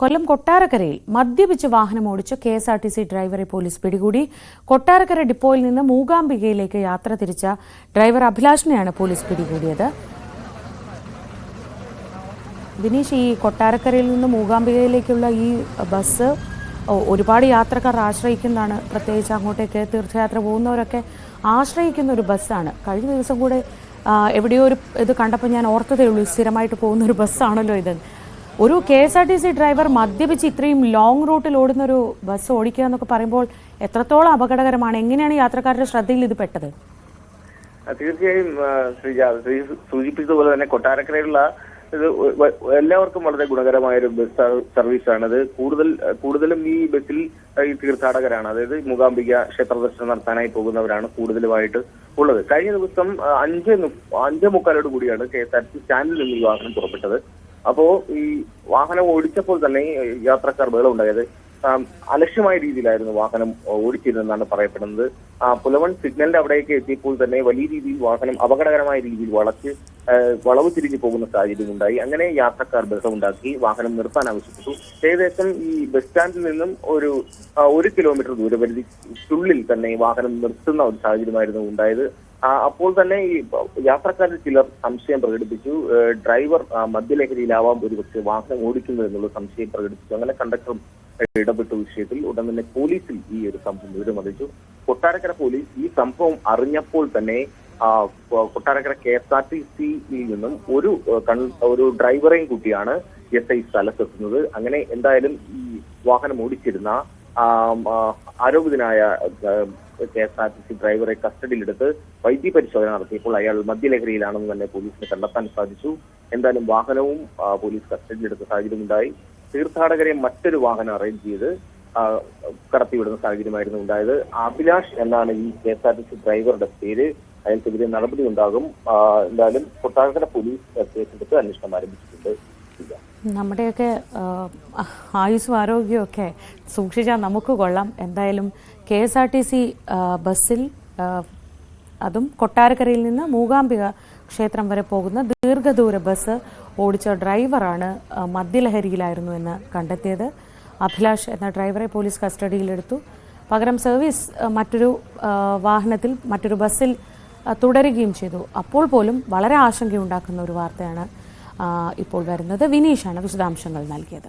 കൊല്ലം കൊട്ടാരക്കരയിൽ മദ്യപിച്ച് വാഹനമോടിച്ച കെഎസ്ആർടിസി ഡ്രൈവറെ പോലീസ് പിടികൂടി. കൊട്ടാരക്കര ഡിപ്പോയിൽ നിന്ന് മൂകാംബികയിലേക്ക് യാത്ര തിരിച്ച ഡ്രൈവർ അഭിലാഷിനെയാണ് പോലീസ് പിടികൂടിയത്. ദിനേശ്, ഈ കൊട്ടാരക്കരയിൽ നിന്ന് മൂകാംബികയിലേക്കുള്ള ഈ ബസ് ഒരുപാട് യാത്രക്കാർ ആശ്രയിക്കുന്നതാണ്. പ്രത്യേകിച്ച് അങ്ങോട്ടേക്ക് തീർത്ഥയാത്ര പോകുന്നവരൊക്കെ ആശ്രയിക്കുന്ന ഒരു ബസ്സാണ്. കഴിഞ്ഞ ദിവസം കൂടെ എവിടെയോ ഒരു ഇത് കണ്ടപ്പോൾ ഞാൻ ഓർത്തതേ ഉള്ളൂ, സ്ഥിരമായിട്ട് പോകുന്ന ഒരു ബസ്സാണല്ലോ ഇത്. ഒരു കെഎസ്ആർടിസി ഡ്രൈവർ മദ്യപിച്ച് ഇത്രയും ലോങ് റൂട്ടിൽ ഓടുന്നൊരു ബസ് ഓടിക്കുക എന്നൊക്കെ പറയുമ്പോൾ എത്രത്തോളം അപകടകരമാണ്? എങ്ങനെയാണ് യാത്രക്കാരുടെ ശ്രദ്ധയിൽ ഇത് പെട്ടത്? തീർച്ചയായും ശ്രീ സൂചിപ്പിച്ചതുപോലെ തന്നെ കൊട്ടാരക്കരയിലുള്ള ഇത് എല്ലാവർക്കും വളരെ ഗുണകരമായ ഒരു ബസ് സർവീസാണ്. അത് കൂടുതലും ഈ ബസ്സിൽ ഈ തീർത്ഥാടകരാണ്, അതായത് മൂകാംബിക ക്ഷേത്ര ദർശനം നടത്താനായി പോകുന്നവരാണ് കൂടുതലുമായിട്ട് ഉള്ളത്. കഴിഞ്ഞ ദിവസം 5:45 കൂടിയാണ് KSRTC സ്റ്റാൻഡിൽ നിന്ന് ഈ വാഹനം പുറപ്പെട്ടത്. അപ്പോ ഈ വാഹനം ഓടിച്ചപ്പോൾ തന്നെ യാത്രക്കാർ ബഹളം ഉണ്ടായത്. അലക്ഷ്യമായ രീതിയിലായിരുന്നു വാഹനം ഓടിച്ചിരുന്നെന്നാണ് പറയപ്പെടുന്നത്. പുലവൺ സിഗ്നലിന്റെ അവിടേക്ക് എത്തിയപ്പോൾ തന്നെ വലിയ രീതിയിൽ വാഹനം അപകടകരമായ രീതിയിൽ വളവ് തിരിഞ്ഞു പോകുന്ന സാഹചര്യം ഉണ്ടായി. അങ്ങനെ യാത്രക്കാർ ബഹളമുണ്ടാക്കി വാഹനം നിർത്താൻ ആവശ്യപ്പെട്ടു. ഏകദേശം ഈ ബസ് സ്റ്റാൻഡിൽ നിന്നും ഒരു 1 കിലോമീറ്റർ ദൂരപരിധിക്കുള്ളിൽ തന്നെ വാഹനം നിർത്തുന്ന ഒരു സാഹചര്യമായിരുന്നു ഉണ്ടായത്. അപ്പോൾ തന്നെ ഈ യാത്രക്കാരിൽ ചിലർ സംശയം പ്രകടിപ്പിച്ചു. ഡ്രൈവർ മദ്യലഹരിയിലാവാം ഒരുപക്ഷെ വാഹനം ഓടിക്കുന്നത് എന്നുള്ള സംശയം പ്രകടിപ്പിച്ചു. അങ്ങനെ കണ്ടക്ടറും ഇടപെട്ട വിഷയത്തിൽ ഉടൻ തന്നെ പോലീസിൽ ഈ ഒരു സംഭവം വിവരം അറിയിച്ചു. കൊട്ടാരക്കര പോലീസ് ഈ സംഭവം അറിഞ്ഞപ്പോൾ തന്നെ കൊട്ടാരക്കര KSRTCയിൽ നിന്നും ഒരു ഡ്രൈവറെയും കൂട്ടിയാണ് SI സ്ഥലത്തെത്തുന്നത്. അങ്ങനെ എന്തായാലും ഈ വാഹനം ഓടിച്ചിരുന്ന ആരോപിതനായ KSRTC ഡ്രൈവറെ കസ്റ്റഡിയിലെടുത്ത് വൈദ്യ പരിശോധന നടത്തിയപ്പോൾ അയാൾ മദ്യലഹരിയിലാണെന്ന് തന്നെ പോലീസിന് കണ്ടെത്താൻ സാധിച്ചു. എന്തായാലും വാഹനവും പോലീസ് കസ്റ്റഡിയിലെടുത്ത സാഹചര്യമുണ്ടായി. തീർത്ഥാടകരെ മറ്റൊരു വാഹനം അറേഞ്ച് ചെയ്ത് കടത്തിവിടുന്ന സാഹചര്യമായിരുന്നു ഉണ്ടായത്. അഭിലാഷ് എന്നാണ് ഈ KSRTC ഡ്രൈവറുടെ പേര്. അയാൾക്കെതിരെ നടപടി ഉണ്ടാകും. എന്തായാലും കൊട്ടാരക്കര പോലീസ് കേസെടുത്ത് അന്വേഷണം ആരംഭിച്ചിട്ടുണ്ട്. നമ്മുടെയൊക്കെ ആയുസ്സും ആരോഗ്യവും ഒക്കെ സൂക്ഷിച്ചാൽ നമുക്ക് കൊള്ളാം. എന്തായാലും KSRTC ബസ്സിൽ, അതും കൊട്ടാരക്കരയിൽ നിന്ന് മൂകാംബിക ക്ഷേത്രം വരെ പോകുന്ന ദീർഘദൂര ബസ് ഓടിച്ച ഡ്രൈവറാണ് മദ്യലഹരിയിലായിരുന്നു എന്ന് കണ്ടെത്തിയത്. അഭിലാഷ് എന്ന ഡ്രൈവറെ പോലീസ് കസ്റ്റഡിയിലെടുത്തു. പകരം സർവീസ് മറ്റൊരു വാഹനത്തിൽ, മറ്റൊരു ബസ്സിൽ തുടരുകയും ചെയ്തു. അപ്പോൾ പോലും വളരെ ആശങ്കയുണ്ടാക്കുന്ന ഒരു വാർത്തയാണ് ഇപ്പോൾ വരുന്നത്. വിനീഷാണ് വിശദാംശങ്ങൾ നൽകിയത്.